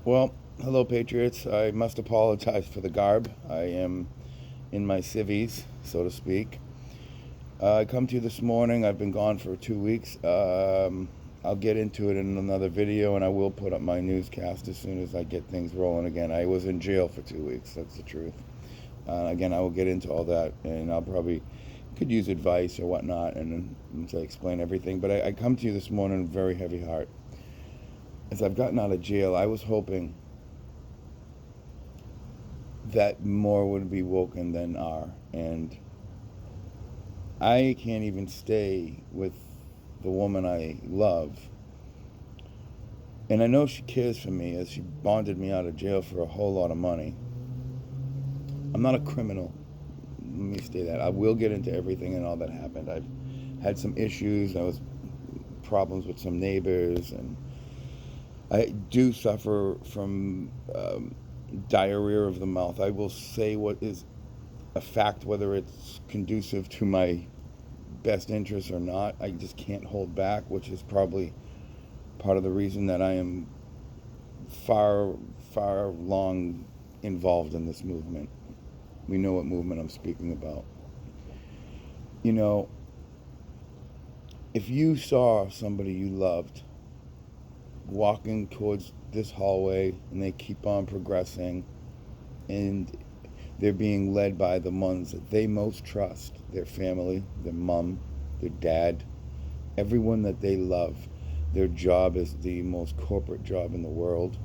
Well, hello, Patriots. I must apologize for the garb. I am in my civvies, so to speak. I come to you this morning. I've been gone for 2 weeks. I'll get into it in another video, and I will put up my newscast as soon as I get things rolling again. I was in jail for 2 weeks. That's the truth. Again, I will get into all that, and I'll probably could use advice or whatnot, and to explain everything. But I come to you this morning with a very heavy heart. As I've gotten out of jail, I was hoping that more would be woken than are. And I can't even stay with the woman I love. And I know she cares for me as she bonded me out of jail for a whole lot of money. I'm not a criminal. Let me say that. I will get into everything and all that happened. I've had some issues. I was problems with some neighbors, and I do suffer from diarrhea of the mouth. I will say what is a fact, whether it's conducive to my best interests or not. I just can't hold back, which is probably part of the reason that I am far, far long involved in this movement. We know what movement I'm speaking about. You know, if you saw somebody you loved walking towards this hallway and they keep on progressing and they're being led by the ones that they most trust, their family, their mom, their dad, everyone that they love. Their job is the most corporate job in the world.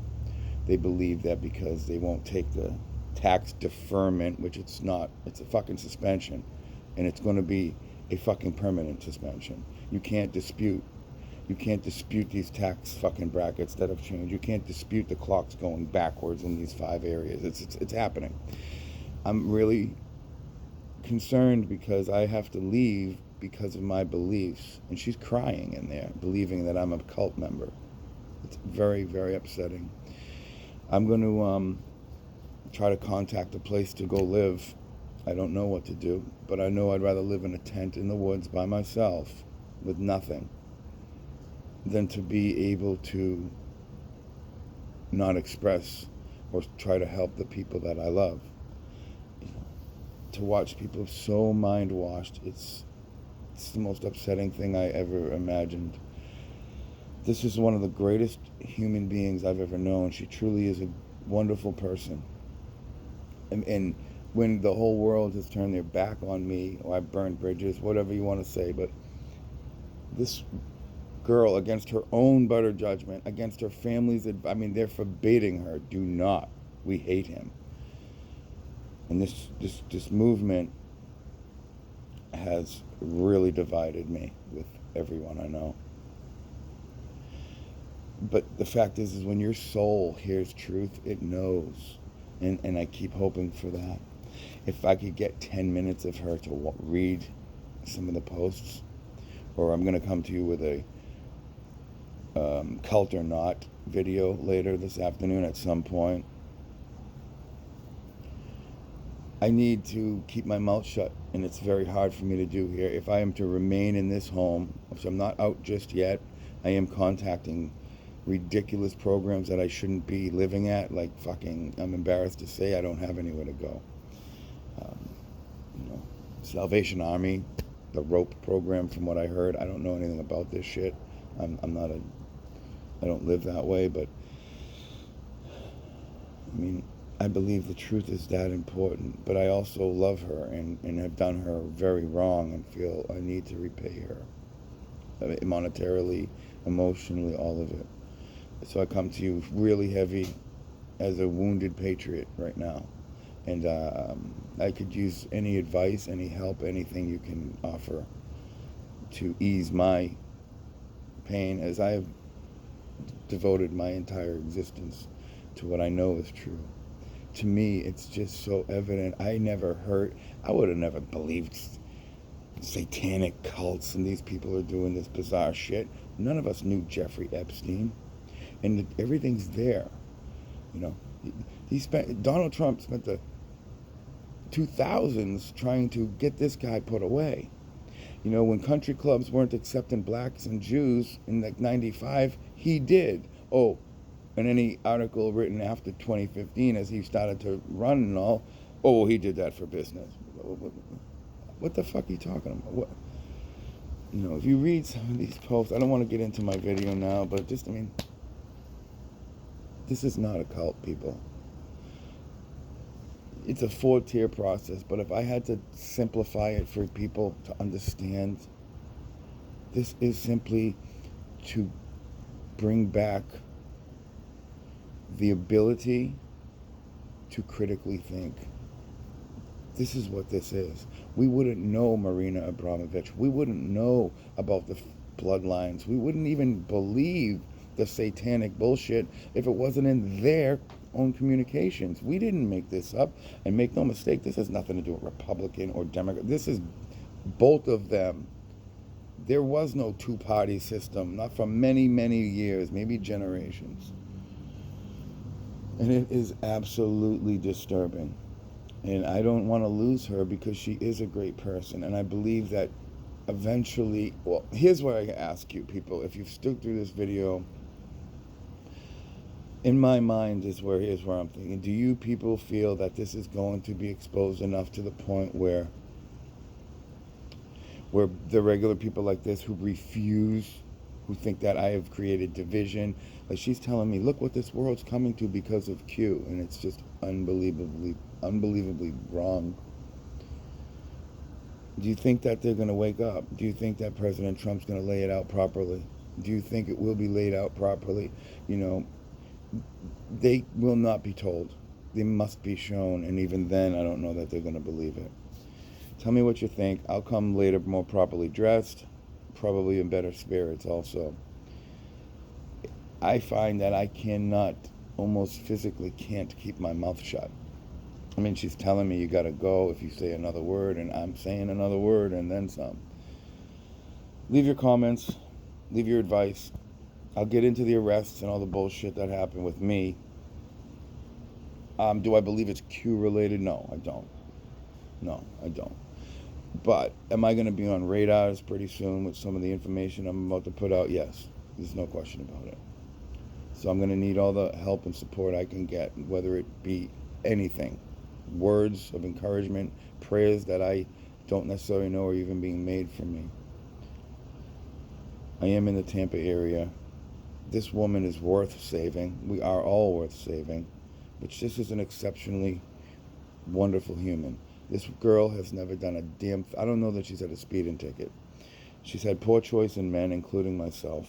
They believe that because they won't take the tax deferment, which it's not, it's a fucking suspension, and it's going to be a fucking permanent suspension. You can't dispute these tax fucking brackets that have changed. You can't dispute the clocks going backwards in these 5 areas. It's happening. I'm really concerned because I have to leave because of my beliefs, and she's crying in there, believing that I'm a cult member. It's very, very upsetting. I'm going to try to contact a place to go live. I don't know what to do, but I know I'd rather live in a tent in the woods by myself with nothing than to be able to not express or try to help the people that I love. To watch people so mind washed, it's the most upsetting thing I ever imagined. This is one of the greatest human beings I've ever known. She truly is a wonderful person. And when the whole world has turned their back on me, or I've burned bridges, whatever you want to say, but this girl, against her own better judgment, against her family's, they're forbidding her, do not. We hate him. And this movement has really divided me with everyone I know. But the fact is when your soul hears truth, it knows. And I keep hoping for that. If I could get 10 minutes of her to read some of the posts, or I'm going to come to you with a cult or not video later this afternoon at some point. I need to keep my mouth shut, and it's very hard for me to do here. If I am to remain in this home, which I'm not out just yet, I am contacting ridiculous programs that I shouldn't be living at, like fucking, I'm embarrassed to say I don't have anywhere to go. Um, Salvation Army, the rope program, from what I heard. I don't know anything about this shit. I don't live that way, but I believe the truth is that important, but I also love her and have done her very wrong and feel I need to repay her. Monetarily, emotionally, all of it. So I come to you really heavy as a wounded patriot right now. And I could use any advice, any help, anything you can offer to ease my pain, as I have devoted my entire existence to what I know is true. To me, it's just so evident. I would have never believed satanic cults and these people are doing this bizarre shit. None of us knew Jeffrey Epstein, and everything's there. Donald Trump spent the 2000s trying to get this guy put away. When country clubs weren't accepting blacks and Jews in like 95, he did. Oh, And any article written after 2015 as he started to run and all, oh, well, he did that for business. What the fuck are you talking about? What? You know, if you read some of these posts, I don't want to get into my video now, but just, I mean, this is not a cult, people. It's a 4-tier process, but if I had to simplify it for people to understand, this is simply to bring back the ability to critically think. This is what this is. We wouldn't know Marina Abramovich. We wouldn't know about the bloodlines. We wouldn't even believe the satanic bullshit if it wasn't in their own communications. We didn't make this up. And make no mistake, this has nothing to do with Republican or Democrat. This is both of them. There was no two-party system, not for many, many years, maybe generations. And it is absolutely disturbing. And I don't want to lose her because she is a great person. And I believe that eventually, well, here's what I ask you, people. If you've stuck through this video, in my mind here's where I'm thinking. Do you people feel that this is going to be exposed enough to the point where the regular people like this who refuse, who think that I have created division, like she's telling me, look what this world's coming to because of Q, and it's just unbelievably wrong. Do you think that they're going to wake up? Do you think that President Trump's going to lay it out properly? Do you think it will be laid out properly? You know, they will not be told. They must be shown, and even then, I don't know that they're going to believe it. Tell me what you think. I'll come later more properly dressed, probably in better spirits also. I find that I cannot, almost physically can't keep my mouth shut. I mean, she's telling me you got to go if you say another word, and I'm saying another word and then some. Leave your comments. Leave your advice. I'll get into the arrests and all the bullshit that happened with me. Do I believe it's Q-related? No, I don't. No, I don't. But am I going to be on radars pretty soon with some of the information I'm about to put out? Yes. There's no question about it. So I'm going to need all the help and support I can get, whether it be anything. Words of encouragement, prayers that I don't necessarily know are even being made for me. I am in the Tampa area. This woman is worth saving. We are all worth saving. But this is an exceptionally wonderful human. This girl has never done a damn... I don't know that she's had a speeding ticket. She's had poor choice in men, including myself.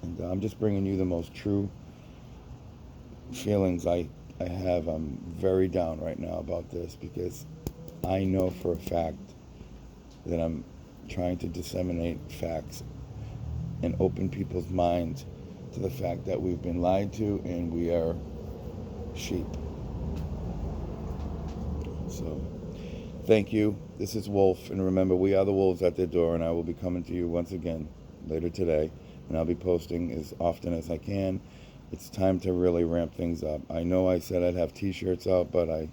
And I'm just bringing you the most true feelings I have. I'm very down right now about this because I know for a fact that I'm trying to disseminate facts and open people's minds to the fact that we've been lied to and we are sheep. So, thank you. This is Wolf, and remember, we are the wolves at their door, and I will be coming to you once again later today, and I'll be posting as often as I can. It's time to really ramp things up. I know I said I'd have t-shirts out, but I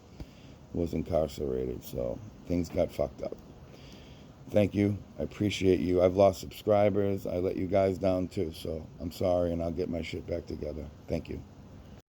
was incarcerated, so things got fucked up. Thank you. I appreciate you. I've lost subscribers. I let you guys down too, so I'm sorry, and I'll get my shit back together. Thank you.